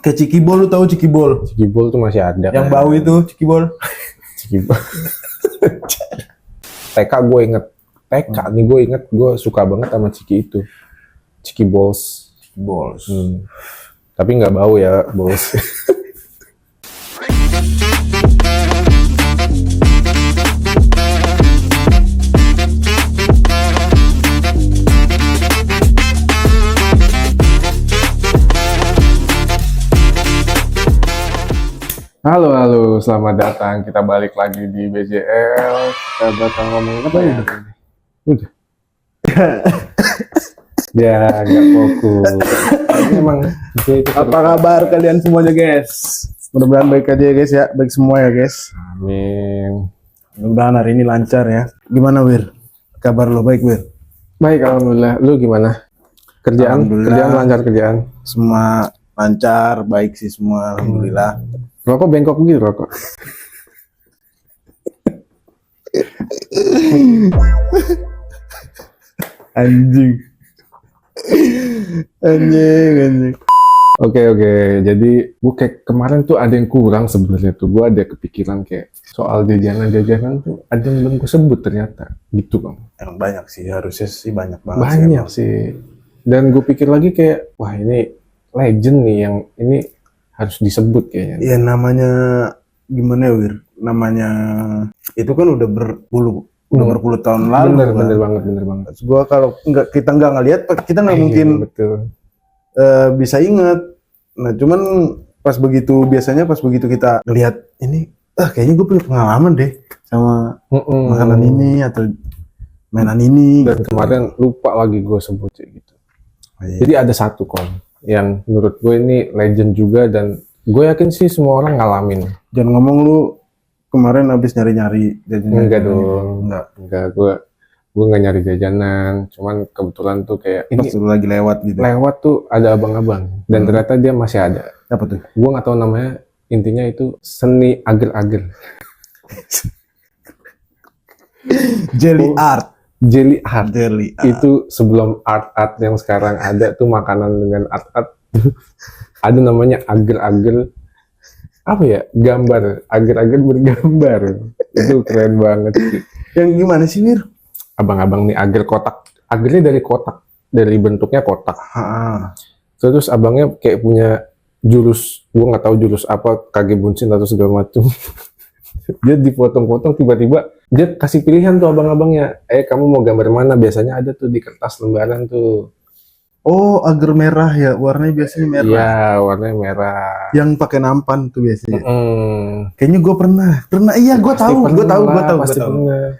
Kayak Cikibol, lu tahu Cikibol? Cikibol tuh masih ada. Yang bau itu Cikibol. Cikibol. TK gue inget. TK nih gue inget, gue suka banget sama Ciki itu. Ciki Balls. Balls. Tapi nggak bau ya, bos. Halo, selamat datang. Kita balik lagi di BJL. Kita bakal ngomongin apa ya? Udah. Ya, nggak fokus. Emang Apa kabar kalian semuanya, guys? Mudah-mudahan baik aja ya, guys ya. Baik semua ya, guys. Amin. Mudah-mudahan hari ini lancar ya. Gimana, Wir? Kabar lo baik, Wir? Baik, alhamdulillah. Lu gimana? Kerjaan lancar kerjaan. Semua lancar, baik sih semua, alhamdulillah. Rokok bengkok gitu rokok. Anjing. Anjing. Oke. Jadi gue kayak kemarin tuh ada yang kurang sebenarnya tuh. Gue ada kepikiran kayak soal jajanan tuh ada yang belum gue sebut ternyata. Gitu kan. Yang banyak sih, harusnya sih banyak banget. Banyak sih. Dan gue pikir lagi kayak, wah ini legend nih yang ini harus disebut kayaknya. Iya, namanya gimana ya, Wir? Namanya itu kan udah berpuluh tahun lalu. Bener banget. Gua kalau kita nggak ngelihat, kita nggak mungkin betul. Bisa ingat. Nah, cuman pas begitu kita ngelihat ini, kayaknya gue punya pengalaman deh sama makanan ini atau mainan ini. Dan gitu. kemarin lupa lagi gue sebut gitu. Iya. Jadi ada satu yang menurut gue ini legend juga dan gue yakin sih semua orang ngalamin. Jangan ngomong lu kemarin habis nyari-nyari jajanan. Enggak dong. Enggak, gue nggak nyari jajanan. Cuman kebetulan tuh kayak Pas lu lagi lewat gitu. lewat tuh ada abang-abang dan ternyata dia masih ada. Apa tuh? Gue nggak tahu namanya. Intinya itu seni agar-agar. Jelly art. Jelly art. Itu sebelum art yang sekarang ada tuh makanan dengan art ada namanya agar-agar, apa ya, gambar, agar-agar bergambar. Itu keren banget sih. Yang gimana sih, Wir? Abang-abang nih agar kotak, agarnya dari kotak, dari bentuknya kotak. Terus abangnya kayak punya jurus, gua nggak tahu jurus apa, kage bunsin atau segala macam. Dia dipotong-potong, tiba-tiba dia kasih pilihan tuh abang-abangnya, kamu mau gambar mana? Biasanya ada tuh di kertas lembaran tuh. Oh, agar merah ya, warnanya biasanya merah. Iya, warnanya merah. Yang pakai nampan tuh biasanya. Kayaknya gue pernah. Iya, gue tahu.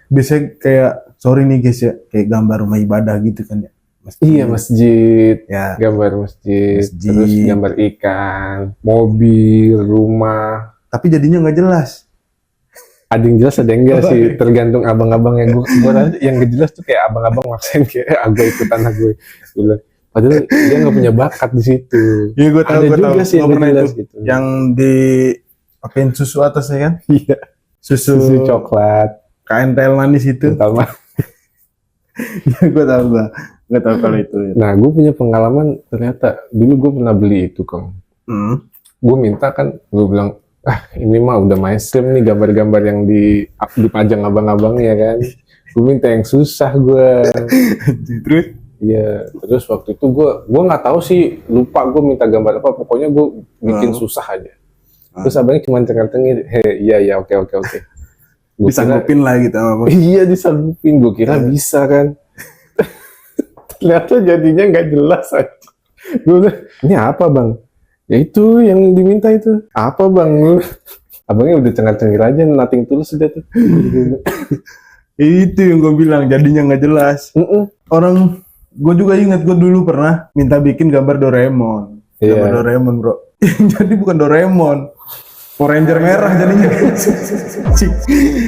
Biasanya kayak, sorry nih guys ya, kayak gambar rumah ibadah gitu kan ya. Masjid. Iya, masjid. Ya. Gambar masjid. Terus gambar ikan, mobil, rumah. Tapi jadinya nggak jelas. Ada yang jelas, ada yang enggak sih. Tergantung abang-abang yang gue yang gak jelas tuh kayak abang-abang maksain kayak agak ikutan gue. Padahal dia nggak punya bakat di situ. Iya, gue tahu. Sih yang pernah jelas itu. Gitu. Yang di pakein susu atasnya kan? Iya. Susu coklat. KNTL manis itu. Iya, gue tahu. Nggak tahu kalau itu. Ya. Nah, gue punya pengalaman ternyata. Dulu gue pernah beli itu, Kong. Gue minta kan, gue bilang, ini mah udah mainstream nih gambar-gambar yang dipajang abang-abangnya kan. Gue minta yang susah gue. Terus? Iya, terus waktu itu gue nggak tahu sih, lupa gue minta gambar apa, pokoknya gue bikin susah aja. Terus abangnya cuma cengeng-cengeng, iya, oke. Disanggupin lah gitu apa? Iya, disanggupin, gue kira bisa kan. Ternyata jadinya nggak jelas aja. Gue bilang, ini apa bang? Ya itu yang diminta itu. Apa bang? Abangnya udah cengar-cengir aja, nothing tulus udah tuh. Itu yang gue bilang, jadinya nggak jelas. Orang, gue juga ingat gue dulu pernah minta bikin gambar Doraemon. Gambar Doraemon, bro. Jadi bukan Doraemon. Power Ranger merah jadinya.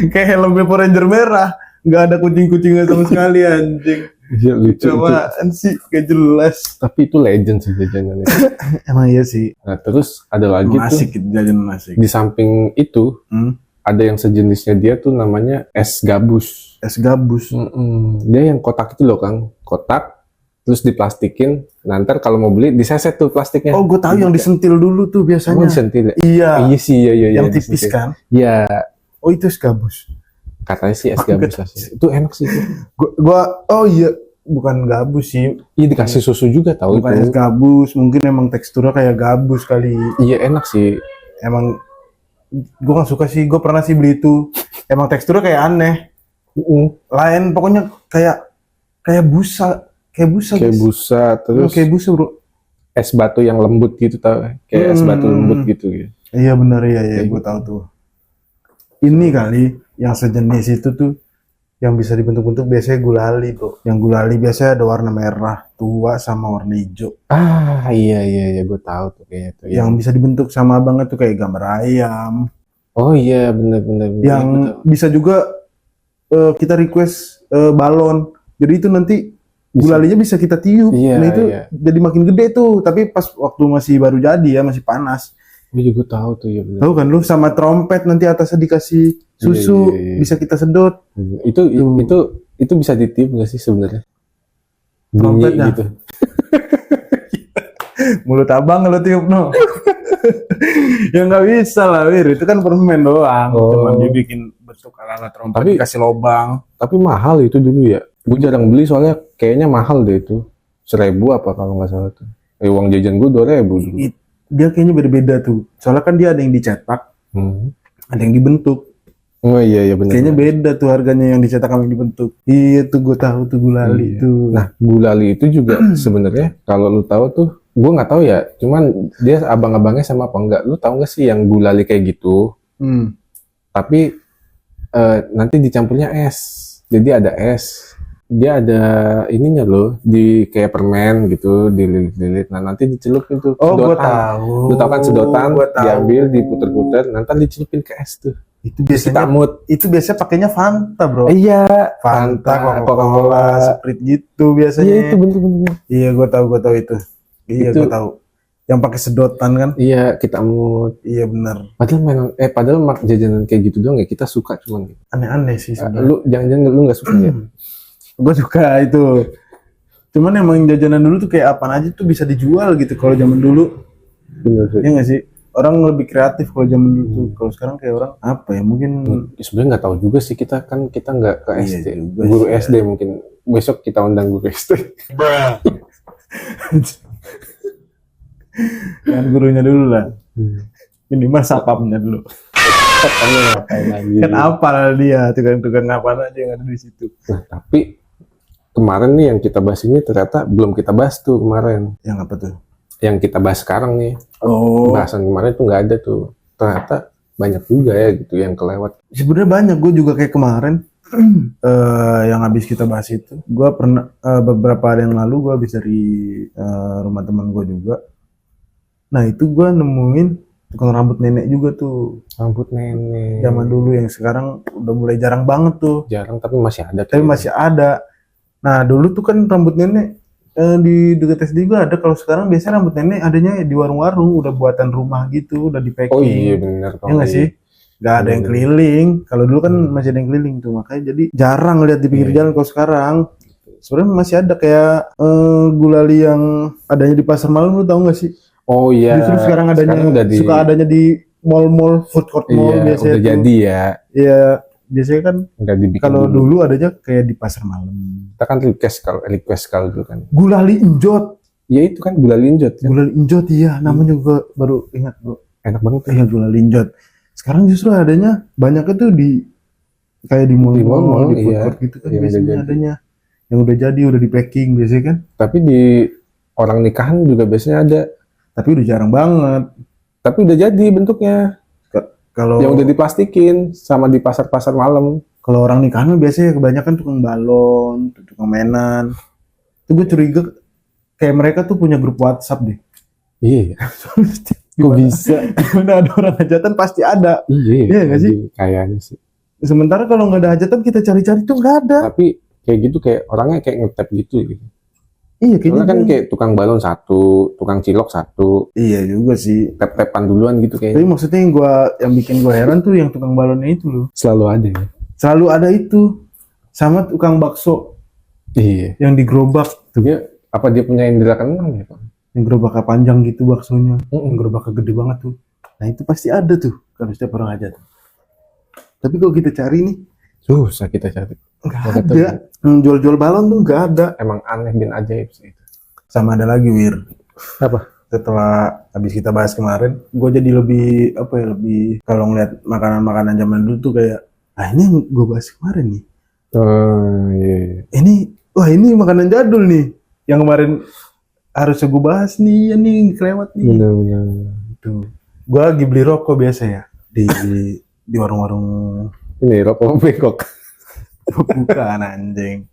Kayak helmnya Power Ranger merah. Nggak ada kucing-kucingnya sama sekali, anjing. Iya, lucu. Cobaan sih, gak jelas. Tapi itu legend sih jajanan itu. Emang iya sih. Nah, terus ada lagi asik tuh. Jajanan asik. Di samping itu, ada yang sejenisnya dia tuh namanya es gabus. Es gabus. Dia yang kotak itu loh, Kang. Kotak, terus diplastikin. Nanti kalau mau beli diseset tuh plastiknya. Oh, gue tahu yang disentil dulu tuh biasanya. Oh, disentil. Iya. Iya sih, iya. Yang tipis disentil. kan? Iya. Oh, itu es gabus. Katanya sih es gabus sih. Itu enak sih. Oh iya, bukan gabus sih. Iya dikasih susu juga tahu Bukan itu. es gabus, mungkin emang teksturnya kayak gabus kali. Iya enak sih. Emang gue gak suka sih, gue pernah sih beli itu. Emang teksturnya kayak aneh. Lain pokoknya kayak busa, Kayak guys. busa terus Kayak busa, bro. es batu yang lembut gitu tau. Kayak es batu lembut gitu. Iya benar ya, gue tahu tuh. Ini kali yang sejenis itu tuh yang bisa dibentuk-bentuk biasanya gulali, bro. Yang gulali biasanya ada warna merah tua sama warna hijau. Ah iya gue tahu tuh kayaknya tuh. Yang bisa dibentuk sama banget tuh kayak gambar ayam. Oh iya bener. Yang bisa juga kita request balon. Jadi itu nanti gulalinya bisa kita tiup. Iya, Nah itu jadi makin gede tuh. Tapi pas waktu masih baru jadi ya, masih panas. Gue juga tahu tuh ya bener. Tahu kan lu, sama trompet nanti atasnya dikasih susu, Iya. bisa kita sedot. Itu bisa ditiup nggak sih sebenarnya? Trompetnya gitu. Mulut abang lo tiup no. Ya nggak bisa lah, Wir. Itu kan permen doang. Cuman dibikin bentuk ala-ala trompet, Tapi dikasih lobang. Tapi mahal itu dulu ya. Gue jarang beli soalnya kayaknya mahal deh itu. 1.000 apa kalau nggak salah tuh. Uang jajan gue 2.000 dulu. Dia kayaknya beda-beda tuh. Soalnya kan dia ada yang dicetak, ada yang dibentuk. Oh iya benar. Kayaknya beda tuh harganya yang dicetak sama yang dibentuk. Iya tuh gue tahu tuh gulali tuh. Nah gulali itu juga sebenarnya kalau lu tahu tuh, gue nggak tahu ya. Cuman dia abang-abangnya sama apa enggak? Lu tahu nggak sih yang gulali kayak gitu? Tapi nanti dicampurnya es. Jadi ada es. Dia ada ininya loh, di kayak permen gitu, dililit-lilit. Nah nanti dicelupin tuh. Oh gue tahu. Lu tahu kan sedotan, diambil, diputer-puter, nanti dicelupin ke es tuh. Itu biasanya itu biasanya pakainya Fanta, bro. Iya, Fanta, Coca-Cola, Sprite gitu biasanya. Iya itu bener. Iya gue tahu itu. Iya gue tahu. Yang pakai sedotan kan? Iya, kita amut. Iya benar. Padahal jajanan kayak gitu doang ya kita suka cuman. Aneh-aneh sih sebenarnya. Lu jangan-jangan lu nggak suka ya? Gue suka itu. Cuman emang jajanan dulu tuh kayak apaan aja tuh bisa dijual gitu kalau zaman dulu. Bener sih. Iya nggak sih? Orang lebih kreatif kalau zaman dulu tuh. Kalau sekarang kayak orang apa ya? Mungkin sebenarnya nggak tahu juga sih kita nggak ke SD. Juga guru sih, SD mungkin besok kita undang guru SD. Kan gurunya dulu lah. Ini mah sapamnya dulu. Ngapain lagi? Kan apal dia, tukang-tukang apa aja yang ada di situ. Nah, tapi kemarin nih yang kita bahas ini ternyata belum kita bahas tuh kemarin. Yang apa tuh? Yang kita bahas sekarang nih. Oh. Bahasan kemarin tuh nggak ada tuh. Ternyata banyak juga ya gitu yang kelewat. Sebenarnya banyak. Gue juga kayak kemarin yang habis kita bahas itu. Gue pernah beberapa hari yang lalu gue habis dari rumah teman gue juga. Nah itu gue nemuin tukang rambut nenek juga tuh. Rambut nenek. Zaman dulu, yang sekarang udah mulai jarang banget tuh. Jarang tapi masih ada. Tapi masih ada. Nah dulu tuh kan rambut nenek di dekat SD juga ada. Kalau sekarang biasanya rambut nenek adanya di warung-warung, udah buatan rumah gitu, udah di packing. Oh iya benar. Ya nggak sih? Gak ada yang keliling. Kalau dulu kan masih ada yang keliling tuh, makanya jadi jarang lihat di pinggir jalan. Kalau sekarang sebenarnya masih ada kayak gulali yang adanya di pasar malam, lu tau nggak sih? Oh iya. Justru sekarang adanya suka adanya di mall-mall, food court mall biasanya. Udah jadi ya. Iya, biasanya kan udah dibikin. Kalau dulu adanya kayak di pasar malam. Kita kan request kalau dulu kan. Gulali injot. Ya itu kan gulali injot. Ya? Gulali injot iya, namanya juga baru ingat, bro. Enak banget. Iya, gulali injot. Sekarang justru adanya banyaknya tuh di kayak di mall-mall, di food court gitu kan biasanya adanya. Yang udah jadi, udah di packing biasanya kan. Tapi di orang nikahan juga biasanya ada. Tapi udah jarang banget. Tapi udah jadi bentuknya. Kalau yang udah diplastikin sama di pasar-pasar malam. Kalau orang nikahan biasanya kebanyakan tukang balon, tukang mainan. Itu gue curiga kayak mereka tuh punya grup WhatsApp deh. Iya. Kok bisa? Gimana ada orang hajatan pasti ada. Iya nggak sih? Kayaknya sih. Sementara kalau nggak ada hajatan kita cari-cari tuh nggak ada. Tapi kayak gitu kayak orangnya kayak ngetap gitu. Iya, kayaknya kan kayak tukang balon satu, tukang cilok satu. Iya juga sih. Tep-tepan duluan gitu kayaknya. Tapi maksudnya yang bikin gue heran tuh yang tukang balonnya itu loh. Selalu ada ya? Selalu ada itu. Sama tukang bakso. Iya. Yang di gerobak. Dia Apa dia punya indera keenam ya Pak? Yang gerobaknya panjang gitu baksonya. Yang gerobaknya gede banget tuh. Nah itu pasti ada tuh kalau setiap orang aja tuh. Tapi kalau kita cari nih, Susah kita cari. nggak ada. Yang jual-jual balon tuh nggak ada. Emang aneh bin ajaib sih itu. Sama ada lagi Wir. Apa? Setelah habis kita bahas kemarin, gue jadi lebih apa ya, lebih kalau ngeliat makanan-makanan zaman dulu tuh kayak, ini yang gue bahas kemarin nih. Oh iya. Ini makanan jadul nih. Yang kemarin harusnya gue bahas nih, ya nih kelewat nih. Benar-benar. Tuh. Gue lagi beli rokok biasa ya di warung-warung. Ini rokok bengkok. Bukan anjing.